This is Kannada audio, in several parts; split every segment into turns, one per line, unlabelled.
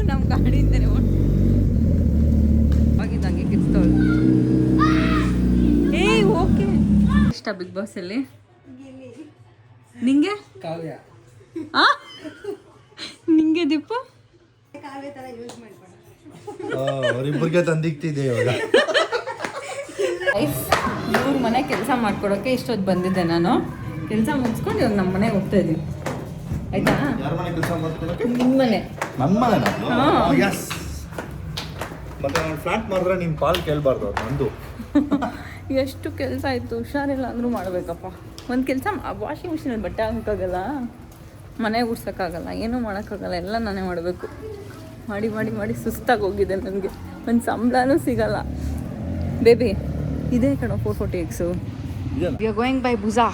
ನಮ್ಮ ಗಾಡಿಯಿಂದನೇ ಆಗಿದ್ದಂಗೆ ಕಿತ್ತೋಳು. ಏಯ್ ಓಕೆ ಇಷ್ಟ ಬಿಗ್ ಬಾಸ್ ಅಲ್ಲಿ ನಿಂಗೆ
ಕಾವ್ಯ
ನಿಂಗೆ ದೀಪು
ಅವರಿಬ್ಬರಿಗೆ ತಂದಿಕ್ತಿದೆ ಇವಾಗ.
ಇವ್ರ ಮನೆ ಕೆಲಸ ಮಾಡ್ಕೊಡೋಕೆ ಇಷ್ಟೊತ್ತು ಬಂದಿದ್ದೆ. ನಾನು ಕೆಲಸ ಮುಗಿಸ್ಕೊಂಡು ಇವಾಗ ನಮ್ಮ ಮನೆಗೆ ಹೋಗ್ತಾ ಇದ್ದೀನಿ. ಆಯ್ತಾ?
ಯಾರ ಮನೆ ಕೆಲಸ ಮಾಡ್ಕೊಳಕ್ಕೆ?
ನಿಮ್ಮ ಮನೆ.
ನನ್ನ ಮನೆ.
ಹಾಂ
ಯಸ್. ಮತ್ತೆ ನಾನು ಫ್ಲಾಟ್ ಮಾಡಿದ್ರೆ ನಿಮ್ಮ ಪಾಲ್ ಕೇಳಬಾರ್ದು ನಂದು.
ಎಷ್ಟು ಕೆಲಸ ಆಯಿತು, ಹುಷಾರಿಲ್ಲ ಅಂದರೂ ಮಾಡಬೇಕಪ್ಪ. ಒಂದು ಕೆಲಸ ವಾಷಿಂಗ್ ಮಿಷಿನಲ್ಲಿ ಬಟ್ಟೆ ಹಾಕೋಕ್ಕಾಗಲ್ಲ, ಮನೆ ಗುಡ್ಸೋಕ್ಕಾಗಲ್ಲ, ಏನೂ ಮಾಡೋಕ್ಕಾಗಲ್ಲ, ಎಲ್ಲ ನಾನೇ ಮಾಡಬೇಕು. ಮಾಡಿ ಮಾಡಿ ಮಾಡಿ ಸುಸ್ತಾಗಿ ಹೋಗಿದೆ ನನಗೆ. ಒಂದು ಸಂಬಳನೂ ಸಿಗಲ್ಲ. ಬೇಬಿ ಇದೇ ಕಣೋ 440X. We are going by ಬುಜಾ.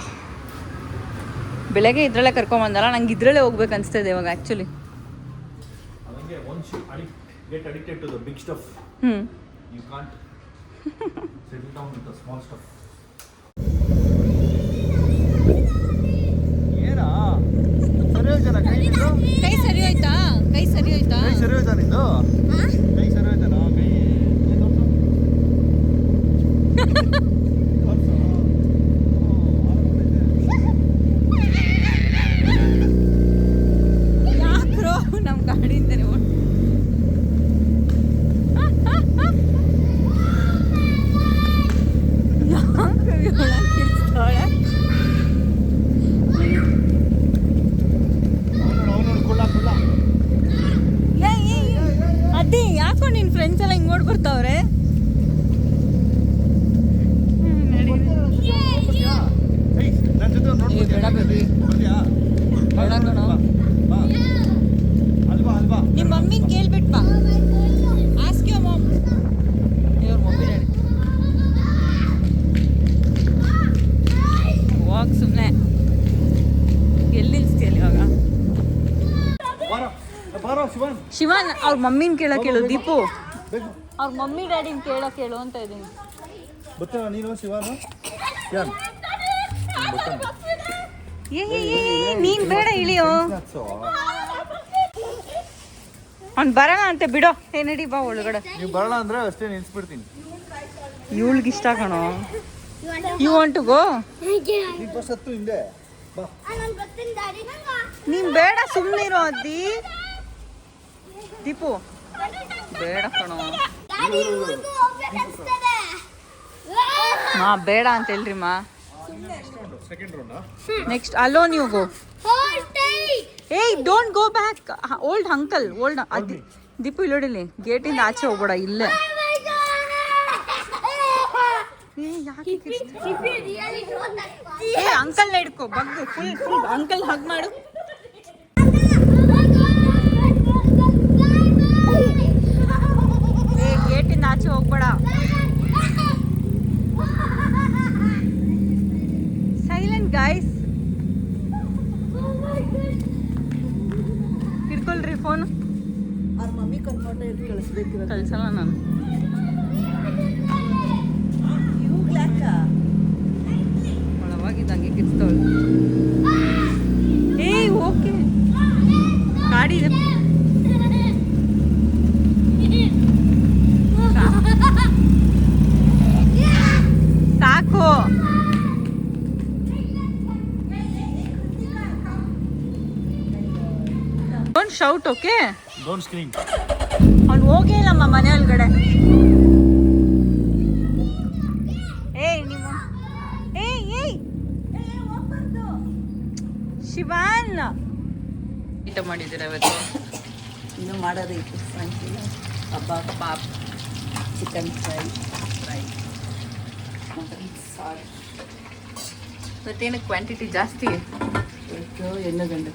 ಬೆಳಗ್ಗೆ ಇದರಲ್ಲೇ ಕರ್ಕೊಂಬಂದಲ್ಲ, ನಂಗೆ ಇದರಲ್ಲೇ ಹೋಗ್ಬೇಕು ಅನಿಸ್ತಾ ಇದೆ ಇವಾಗ actually.
Get addicted to the big stuff. You can't settle down with the small stuff. ಏನಾ ಸರಿ ಹೋಯ್ತಾನ ಕೈ ನಿಂದು?
ಕೈ ಸರಿ ಹೋಯ್ತಾ? ಕೈ ಸರಿ ಹೋಯ್ತಾ?
ಕೈ ಸರಿ ಹೋಯ್ತಾ ನಿಂದು? ಕೈ ಸರಿ ಹೋಯ್ತಾನ? ಕೈ
ಯಾಕ್ರೋ ನಮ್ಮ ಗಾಡಿಯಿಂದನೇ ಅದೇ ಯಾಕೋ ನಿನ್ನ ಫ್ರೆಂಡ್ಸ್ ಎಲ್ಲ ಹಿಂಗೆ ಓಡ್ಬರ್ತಾವ್ರೆ. ನಿಮ್ಮ ಮಮ್ಮಿನ ಕೇಳ್ಬಿಟ್ಟು ಬಾ. Ask your ma'am. ಇವ್ರ ಮಮ್ಮಿ ಹೋಗ್ ಸುಮ್ಮನೆ ಎಲ್ಲಿ ನಿಲ್ಸ್ತೀಯಲ್ಲ ಇವಾಗ? ಶಿವನ್ ಅವ್ರ ಮಮ್ಮಿನ ಕೇಳೋ ಕೇಳು. ದೀಪು ಅವ್ರ ಮಮ್ಮಿ ಡ್ಯಾಡಿನ ಕೇಳೋ ಕೇಳು ಅಂತ ಇದ್ದೀನಿ.
ಗೊತ್ತಾ ನೀನು ಶಿವಾನು?
ನೀನ್ ಬೇಡ ಇಳಿಯೋ, ಅವ್ನು ಬರೋಣ ಅಂತೆ ಬಿಡೋ. ನಡಿ ಬಾ ಒಳಗಡೆ.
ನೀವು ಬರೋಣ ಅಂದ್ರೆ ಅಷ್ಟೇ ನಿಲ್ಸ್ಬಿಡ್ತೀನಿ.
ಇವಳಿಗೆ ಇಷ್ಟ ಕಣೋ. You want to go?
ಹಿಂದೆ
ನೀನ್ ಬೇಡ ಸುಮ್ಮನಿರೋ ಅದ್ದಿ. ದೀಪು ಬೇಡ ಕಣೋ. ಮಾ ಬೇಡ ಅಂತ ಹೇಳ್ರಿ ಮಾ. Next alone you go. ಏಯ್ don't go back. Old uncle old Deepu ಇಲ್ಲೋಡಿಲಿ ಗೇಟಿಂದ ಆಚೆ ಹೋಗ್ಬೇಡ ಇಲ್ಲೇ. ಏ ಅಂಕಲ್ ಹಿಡ್ಕೊ ಬಗ್ಗು ಫುಲ್ ಫುಲ್ ಅಂಕಲ್ ಹಗ್ ಮಾಡು. ಏ ಗೇಟಿಂದ ಆಚೆ ಹೋಗ್ಬೇಡ. Silent guys. ಹಿಡ್ಕೊಳ್ರಿ ಫೋನ್.
ಅವ್ರ ಮಮ್ಮಿ ಕನ್ಫರ್ಟ್ ಇಟ್ಟು ಕಳಿಸ್ಬೇಕು.
ಕಳ್ಸಲ್ಲ ನಾನು. ಒಳವಾಗಿದ್ದಂಗೆ ಕಿತ್ತೋಳು. ಏಯ್ ಓಕೆ ಗಾಡಿ ಇದೆ. ಸಾಕು. Don't shout okay.
Don't scream.
ಅವ್ನು ಹೋಗೇ ಇಲ್ಲಮ್ಮ ಮನೆ ಒಳಗಡೆ. ಏಯ್ ನಿಮ್ಮ ಏಯ್ ಏಯ್ ಶಿವಾನ್ ಊಟ ಮಾಡಿದ್ದೀರಾ ಇವತ್ತು?
ಇನ್ನೂ ಮಾಡೋದೈತೆ. ಕಬಾಬ್,
ಪಾಪ್,
ಚಿಕನ್ ಫ್ರೈ,
ಸಾರು. ಇವತ್ತೇನು ಕ್ವಾಂಟಿಟಿ ಜಾಸ್ತಿ?
ಎಣ್ಣೆ ಗಂಟೆ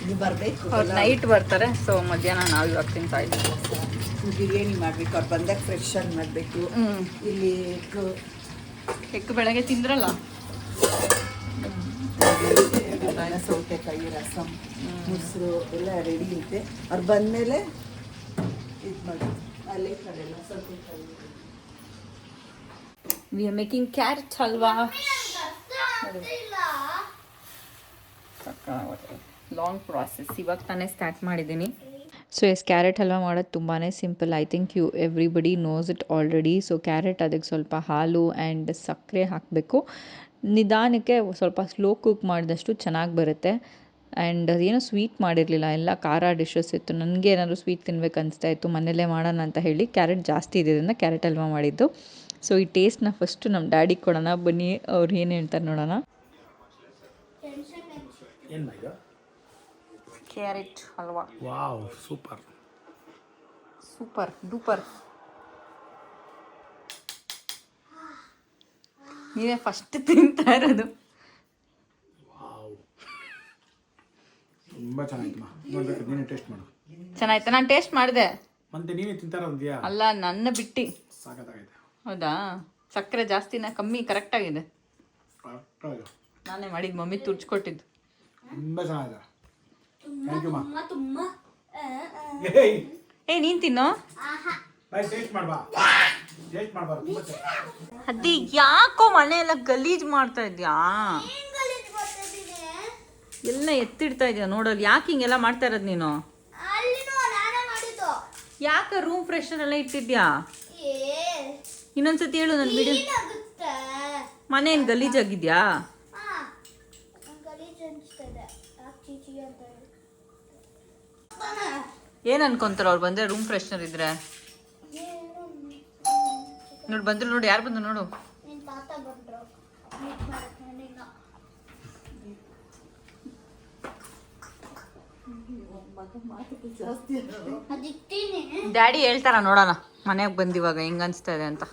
ಇದು ಬರಬೇಕು.
ಅವ್ರು ನೈಟ್ ಬರ್ತಾರೆ, ಸೊ ಮಧ್ಯಾಹ್ನ ನಾವು ಇವಾಗ ತಿಂತಾ ಇದ್ದೀವಿ.
ಬಿರಿಯಾನಿ ಮಾಡಬೇಕು. ಅವ್ರು ಬಂದಾಗ ಫ್ರೆಶ್ ಆಗಿ ಮಾಡಬೇಕು. ಇಲ್ಲಿ
ಎಗ್ ಬೆಳಗ್ಗೆ ತಿಂದ್ರಲ್ಲ,
ಸೌತೆಕಾಯಿ, ರಸಮ್, ಮೊಸರು ಎಲ್ಲ ರೆಡಿ ಐತೆ. ಅವ್ರು ಬಂದಮೇಲೆ ಇದು ಮಾಡಿ ಅಲ್ಲೇ ಕಡೆಲ್ಲ ಸೌತೆಕಾಯಿ.
We are making carrot halwa. Long process. ಇವಾಗ ತಾನೇ ಸ್ಟಾರ್ಟ್ ಮಾಡಿದ್ದೀನಿ.
ಸೊ ಎಸ್ ಕ್ಯಾರೆಟ್ ಹಲ್ವಾ ಮಾಡೋದು ತುಂಬಾ simple. I think everybody knows it already. So carrot ಅದಕ್ಕೆ ಸ್ವಲ್ಪ ಹಾಲು ಆ್ಯಂಡ್ ಸಕ್ಕರೆ ಹಾಕಬೇಕು. ನಿಧಾನಕ್ಕೆ ಸ್ವಲ್ಪ ಸ್ಲೋ ಕುಕ್ ಮಾಡಿದಷ್ಟು ಚೆನ್ನಾಗಿ ಬರುತ್ತೆ. ಆ್ಯಂಡ್ ಅದೇನೋ ಸ್ವೀಟ್ ಮಾಡಿರಲಿಲ್ಲ, ಎಲ್ಲ ಖಾರ ಡಿಶಸ್ ಇತ್ತು. ನನಗೆ ಏನಾದರೂ ಸ್ವೀಟ್ ತಿನ್ಬೇಕು ಅನಿಸ್ತಾ ಇತ್ತು, ಮನೆಯಲ್ಲೇ ಮಾಡೋಣ ಅಂತ ಹೇಳಿ ಕ್ಯಾರೆಟ್ ಜಾಸ್ತಿ ಇದ್ದಿದ್ದರಿಂದ ಕ್ಯಾರೆಟ್ ಹಲ್ವಾ ಮಾಡಿದ್ದು. ಸೊ ಈ ಟೇಸ್ಟ್ನ ಫಸ್ಟು ನಮ್ಮ ಡ್ಯಾಡಿಗೆ ಕೊಡೋಣ, ಬನ್ನಿ ಅವ್ರು ಏನು ಹೇಳ್ತಾರೆ ನೋಡೋಣ.
Carrot halwa
wow, super.
Super duper. ನೀವೇ ಫಸ್ಟ್ ತಿಂತಾ ಇರೋದು.
ತುಂಬ ಚೆನ್ನಾಗಿತ್ತು. ನೋಡ್ಬೇಕು, ನೀನೇ ಟೇಸ್ಟ್ ಮಾಡು.
ಚೆನ್ನಾಯ್ತಾ? ನಾನು ಟೇಸ್ಟ್ ಮಾಡಿದೆ.
ಮತ್ತೆ ನೀವೇ ತಿಂತಾರಂದ್ಯಾ?
ಅಲ್ಲ, ನನ್ನ ಬಿಟ್ಟು.
ಸಾಕಾಗೈತೆ.
ಹೌದಾ? ಸಕ್ಕರೆ ಜಾಸ್ತಿನ ಕಮ್ಮಿ ಕರೆಕ್ಟಾಗಿದೆ?
ಕರೆಕ್ಟಾಗಿದೆ.
ನಾನೇ ಮಾಡಿದ್ದು, ಮಮ್ಮಿ ತುರ್ಚ್ಕೊಟ್ಟಿದ್ದು.
ತುಂಬ ಚೆನ್ನಾಗಿದೆ. ಥ್ಯಾಂಕ್ ಯು ಮಾ.
ಏ ನೀನು ತಿನ್ನೋ.
ಟೇಸ್ಟ್ ಮಾಡ್ಬಾ. ಟೇಸ್ಟ್ ಮಾಡ್ಬಾರ್ದು.
ಅದಿ ಯಾಕೋ ಮನೆ ಎಲ್ಲ ಗಲೀಜ್ ಮಾಡ್ತಾ ಇದ್ಯಾ? ಎಲ್ಲ ಎತ್ತಿಡ್ತಾ ಇದೆಯಾ ನೋಡೋದು. ಯಾಕೆ ಹಿಂಗೆಲ್ಲ ಮಾಡ್ತಾ ಇರೋದು ನೀನು? ಯಾಕೆ ರೂಮ್ ಫ್ರೆಶರ್ ಎಲ್ಲ ಇಟ್ಟಿದ್ಯಾ? ಇನ್ನೊಂದ್ಸತಿ ಹೇಳು ನನ್ನ ವಿಡಿಯೋ. ಮನೆ ಏನು ಗಲೀಜಾಗಿದ್ಯಾ? ಏನ್ ಅನ್ಕೊಂತಾರ ಅವ್ರು ಬಂದ್ರೆ ರೂಮ್ ಫ್ರೆಶ್ನರ್ ಇದ್ರೆ? ನೋಡಿ ಬಂದ್ರು, ನೋಡಿ ಯಾರು ಬಂದ್ರು ನೋಡು. ಡ್ಯಾಡಿ ಹೇಳ್ತಾರ ನೋಡೋಣ ಮನೆಗೆ ಬಂದಿವಾಗ ಹೆಂಗ ಅನ್ಸ್ತಾ ಇದೆ ಅಂತ.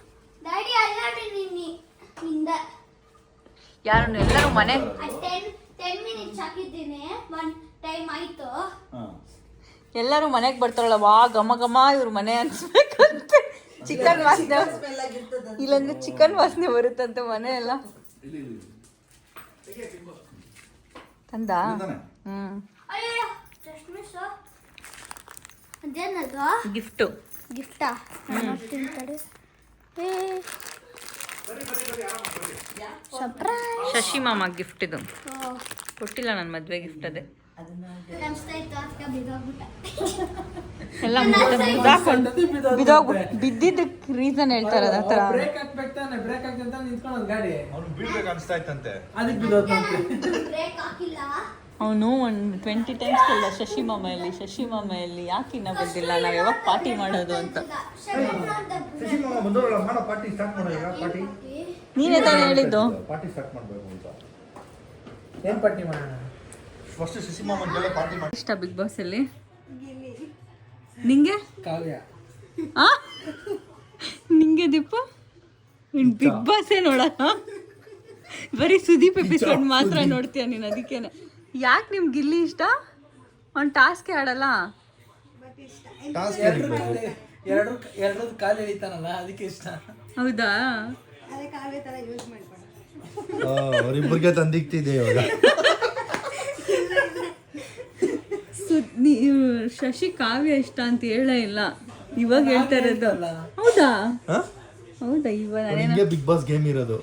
ಯಾರು ಎಲ್ಲರೂ ಮನೆ ಎಲ್ಲರೂ ಮನೆಗೆ ಬರ್ತಾರಲ್ಲ, ವಾ ಘಮ ಘಮ ಇವ್ರ ಮನೆ ಅನ್ಸ್ಬೇಕಂತ. ಚಿಕನ್ ವಾಸನೆ, ಇಲ್ಲಂದ್ರೆ ಚಿಕನ್ ವಾಸನೆ ಬರುತ್ತಂತೆ ಮನೆ ಎಲ್ಲ. ತಂದ ಗಿಫ್ಟು.
ಗಿಫ್ಟಾ?
ಶಶಿ ಮಾಮ ಗಿಫ್ಟ್ ಇದು. ಕೊಟ್ಟಿಲ್ಲ ನನ್ನ ಮದ್ವೆ ಗಿಫ್ಟ್ ಅದೇ. ಎಲ್ಲ ಬಿದ್ದಿದ್ದಕ್ಕೆ ರೀಸನ್ ಹೇಳ್ತಾರ ಆತರ. ಅವನು ಒಂದು 20 ಟೈಮ್ಸ್ ಕೇಳ್ದ ಶಶಿ ಮಾಮ ಎಲ್ಲಿ, ಶಶಿ ಮಾಮ ಎಲ್ಲಿ, ಯಾಕೆ ಇನ್ನ ಬಂದಿಲ್ಲ, ನಾವ್ ಯಾವಾಗ ಪಾರ್ಟಿ ಮಾಡೋದು ಅಂತ. ನೀನೇ ತಾನೇ ಹೇಳಿದ್ದು
ಪಾರ್ಟಿ ಸ್ಟಾರ್ಟ್ ಮಾಡಬೇಕು ಅಂತ.
ಏನು ಪಾರ್ಟಿ ಮಾಡೋಣ?
ಫಸ್ಟ್ ಶಶಿ ಮಾಮನ್ಗೆಲ್ಲ ಪಾರ್ಟಿ ಮಾಡಿ.
ಇಷ್ಟ ಬಿಗ್ ಬಾಸ್ ಅಲ್ಲಿ ನಿಂಗೆ?
ಕಾವ್ಯ.
ನಿಂಗೆ ದೀಪು? ಬಿಗ್ ಬಾಸೇ ನೋಡಲ್ಲ, ಬರೀ ಸುದೀಪ್ ಎಪಿಸೋಡ್ ಮಾತ್ರ ನೋಡ್ತೀಯ ನೀನು. ಅದಕ್ಕೇನೆ. ಯಾಕೆ ನಿಮ್ಗೆ ಗಿಲ್ಲಿ ಇಷ್ಟ? ಒಂದು ಟಾಸ್ಕ್ ಆಡಲ್ಲ?
ಎರಡು ಕಾಲು ಎಳಿತಾನಲ್ಲ, ಅದಕ್ಕೆ ಇಷ್ಟ.
ಹೌದಾ?
ಅವರಿಬ್ಬರಿಗೆ ತಂದಿಕ್ತಿದೆ ಇವಾಗ.
ಶಶಿ ಕಾವ್ಯ ಇಷ್ಟ ಅಂತ ಹೇಳೇ ಇಲ್ಲ, ಇವಾಗ ಹೇಳ್ತಾ ಇರೋದು. ಹೌದಾ? ಹೌದಾ? ಇವಾಗ
ಬಿಗ್ ಬಾಸ್ ಗೇಮ್ ಇರೋದು.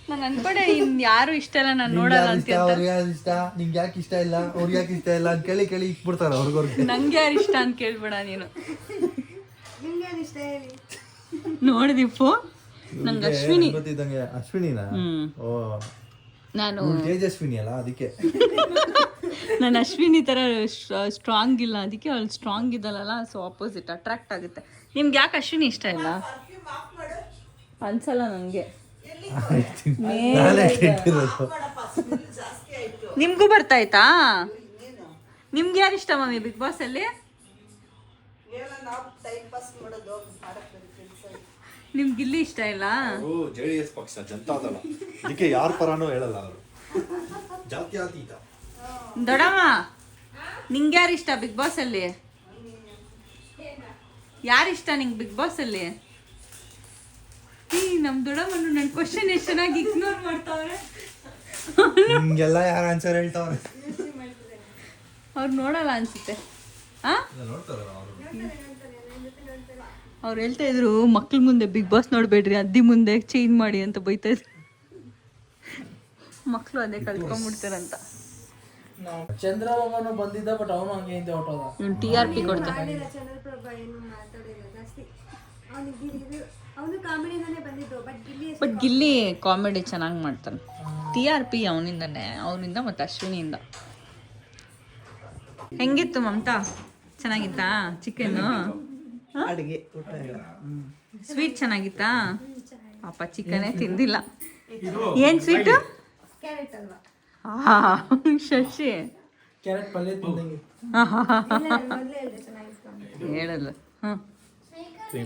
ನಾನು ಅನ್ಕೊಂಡೆ ಇನ್ ಯಾರು ಇಷ್ಟ ಇಲ್ಲ, ನಾನು ನೋಡಲ್ಲ ಅಂತ.
ಅವ್ರಿಗೆ ಯಾರು ಇಷ್ಟ, ನಿಂಗೆ ಯಾಕೆ ಇಷ್ಟ ಇಲ್ಲ, ಅವ್ರಿಗೆ ಯಾಕೆ ಇಷ್ಟ ಇಲ್ಲ ಅಂತ ಕೇಳಿ ಕೇಳಿ ಇಟ್ಬಿಡ್ತಾರ ಅವ್ರಿಗವ್ರಿಗೆ.
ನಂಗೆ ಯಾರು ಇಷ್ಟ ಅಂತ ಕೇಳ್ಬೇಡ ನೀನು. ನೋಡಿದಿಪ್ಪು, ನಂಗೆ ಅಶ್ವಿನಿ
ಗೊತ್ತಿದ್ದಂಗೆ. ಅಶ್ವಿನಿನಾ? ಓ,
ನಾನು
ತೇಜಸ್ವಿನಿ ಅಲ್ಲ, ಅದಕ್ಕೆ.
ನಾನು ಅಶ್ವಿನಿ ಥರ ಸ್ಟ್ರಾಂಗ್ ಇಲ್ಲ, ಅದಕ್ಕೆ ಅವಳು ಸ್ಟ್ರಾಂಗ್ ಇದ್ದಲ್ಲ, ಸೊ ಆಪೋಸಿಟ್ ಅಟ್ರಾಕ್ಟ್ ಆಗುತ್ತೆ. ನಿಮ್ಗೆ ಯಾಕೆ ಅಶ್ವಿನಿ ಇಷ್ಟ ಇಲ್ಲ? ಅನ್ಸಲ್ಲ ನನಗೆ. ನಿಮ್ಗೂ ಬರ್ತಾಯ್ತಾ? ನಿಮ್ಗೆ ಯಾರು ಇಷ್ಟ ಮಮ್ಮಿ ಬಿಗ್ ಬಾಸ್ ಅಲ್ಲಿ? ನಿಮ್ಗೆ ಗಿಲ್ಲಿ ಇಷ್ಟ ಇಲ್ಲ?
JDS ಪಕ್ಷ ಜನತಾದಳ, ಅದಕ್ಕೆ ಯಾರ ಪರನೂ ಹೇಳಲ್ಲ ಅವರು. ಜಾತ್ಯತೀತ.
ದೊಡಮ್ಮ, ನಿಂಗೆ ಯಾರು ಇಷ್ಟ ಬಿಗ್ ಬಾಸ್ ಅಲ್ಲಿ? ಯಾರಿಷ್ಟ ನಿಂಗೆ ಬಿಗ್ ಬಾಸ್ ಅಲ್ಲಿ? ನಮ್ ದೊಡಮ್ಮನು ನನ್ನ ಕ್ವಶನ್ ಎಷ್ಟು ಚೆನ್ನಾಗಿ ಇಗ್ನೋರ್ ಮಾಡ್ತಾವ್ರೆ.
ನಿಮ್ಗೆಲ್ಲ ಯಾರು ಆನ್ಸರ್ ಹೇಳ್ತಾವ್ರೆ?
ಅವ್ರು ನೋಡಲ್ಲ ಅನ್ಸುತ್ತೆ. ಅವ್ರು ಹೇಳ್ತಾ ಇದ್ರು ಮಕ್ಳ ಮುಂದೆ ಬಿಗ್ ಬಾಸ್ ನೋಡ್ಬೇಡ್ರಿ, ಅದ್ದಿ ಮುಂದೆ ಚೇಂಜ್ ಮಾಡಿ ಅಂತ ಬೈತಾ ಇದ್ರು. ಮಕ್ಕಳು ಅದೇ ಕಲ್ತ್ಕೊಂಡ್ಬಿಡ್ತಾರಂತ.
ನಾವು ಚಂದ್ರಬಾಬನು ಬಂದಿದ್ದ ಬಟ್ ಅವನು ಹಂಗೆ ಹಿಂದೆ ಹೊಟ್ಟೋದ.
ಇವ್ನು TRP ಕೊಡ್ತಾನೆ.
ಮಾಡಿಲ್ಲ ಚಂದ್ರಪ್ರಭಾ ಏನು ಮಾತಾಡಿಲ್ಲ ಜಾಸ್ತಿ. ಅವನು ಕಾಮಿಡಿಯಿಂದಾನೇ ಬಂದಿದ್ದು
ಬಟ್ ಗಿಲ್ಲಿ ಕಾಮಿಡಿ ಚೆನ್ನಾಗಿ ಮಾಡ್ತಾನೆ. TRP ಅವನಿಂದ ಮತ್ತು ಅಶ್ವಿನಿಯಿಂದ. ಹೆಂಗಿತ್ತು ಮಮತಾ? ಚೆನ್ನಾಗಿತ್ತಾ ಚಿಕನ್ನು?
ಅಡುಗೆ ಊಟ
ಸ್ವೀಟ್ ಚೆನ್ನಾಗಿತ್ತಾ? ಪಾಪ ಚಿಕನೇ ತಿಂದಿಲ್ಲ. ಏನು ಸ್ವೀಟು?
ಕ್ಯಾರೆಟ್ ಅಲ್ವಾ?
ಶಶಿ
ಕ್ಯಾರೆಟ್ ಪಲ್ಯ ತಿಂದಂಗೆ.
ಮೊದಲೇ ಹೇಳಿದೆ ಚೆನ್ನಾಗಿತ್ತು.
ಹೇಳಲ್ಲ. ಹ್ಞೂ